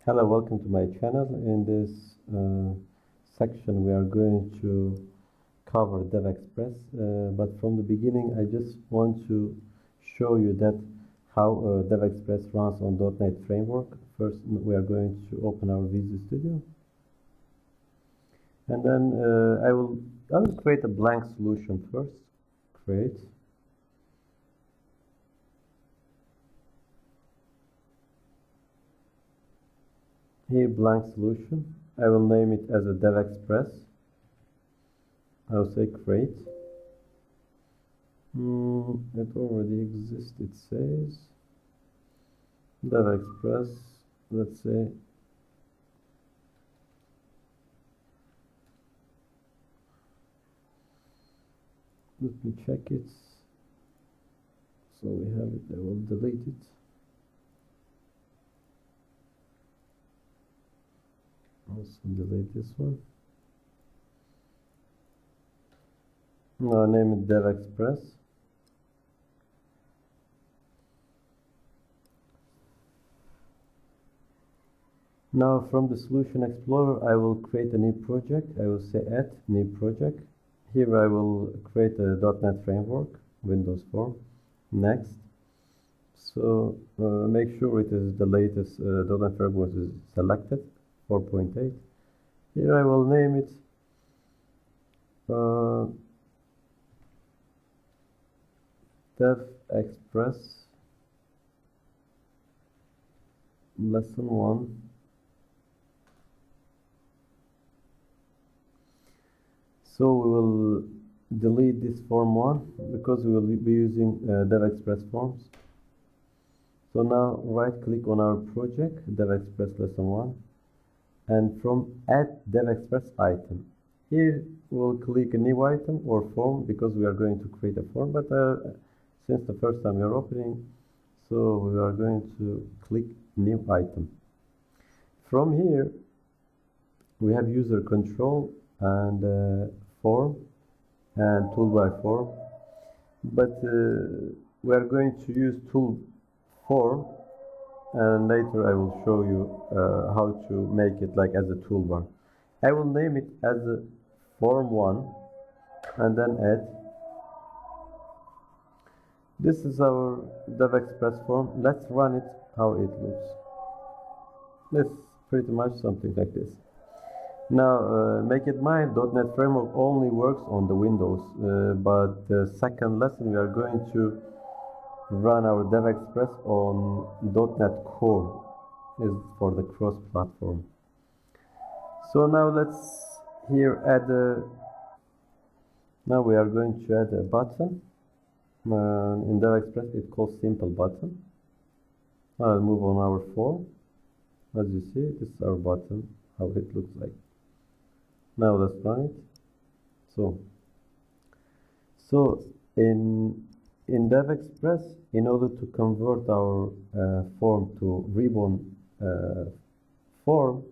Hello, welcome to my channel. In this section we are going to cover DevExpress, but from the beginning I just want to show you that how DevExpress runs on .NET Framework. First we are going to open our Visual Studio, and then I will create a blank solution first. Create. Here, blank solution. I will name it as a DevExpress. I will say create. It already exists, it says. DevExpress, let's say. Let me check it. So we have it, I will delete it. Also delete this one. Now name it DevExpress. Now from the Solution Explorer, I will create a new project. I will say add new project. Here I will create a .NET Framework, Windows form. Next. So make sure it is the latest .NET Framework is selected, 4.8. Here I will name it DevExpress Lesson 1. So we will delete this form 1 because we will be using DevExpress forms. So now right click on our project, DevExpress Lesson 1, and from add DevExpress item. Here we'll click a new item or form because we are going to create a form, but since the first time we are opening, so we are going to click new item. From here we have user control and form and tool by form, but we are going to use tool form, and later I will show you how to make it like as a toolbar. I will name it as a form 1 and then add. This is our DevExpress form. Let's run it how it looks. It's pretty much something like this. Now, make it mind, .NET Framework only works on the Windows, but the second lesson we are going to run our DevExpress on .NET Core, is for the cross-platform. So now let's here add a, now we are going to add a button. In DevExpress it's called simple button. I'll move on our form. As you see, this is our button, how it looks like. Now let's run it. So in DevExpress, in order to convert our form to ribbon form,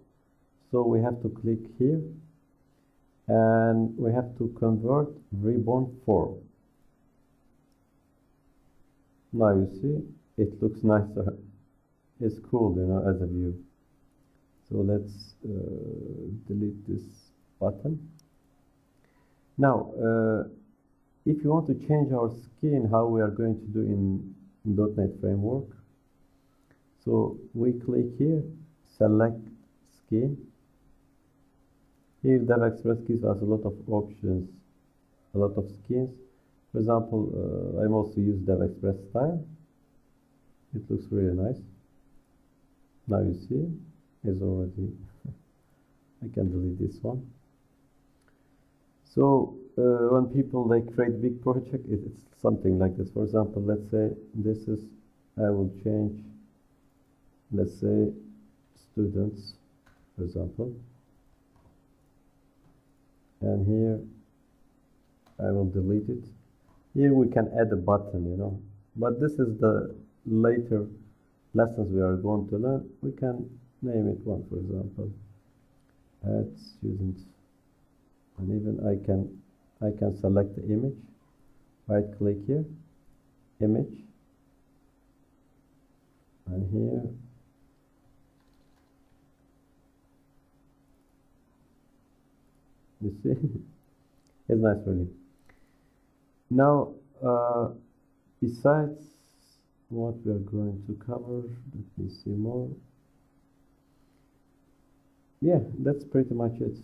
so we have to click here and we have to convert ribbon form. Now you see, it looks nicer. It's cool, you know, as a view. So let's delete this button. Now, if you want to change our skin, how we are going to do in .NET Framework, so we click here, select skin. Here DevExpress gives us a lot of options, a lot of skins. For example, I'm also use DevExpress style. It looks really nice. Now you see, it's already, I can delete this one. So when people they create big project, it's something like this. For example, let's say this is, I will change, let's say students, for example, and here I will delete it. Here we can add a button, you know, but this is the later lessons we are going to learn. We can name it one, for example, add students, and even I can select the image, right click here, image, and here You see, it's nice really. Now, besides what we are going to cover, let me see more. Yeah, that's pretty much it.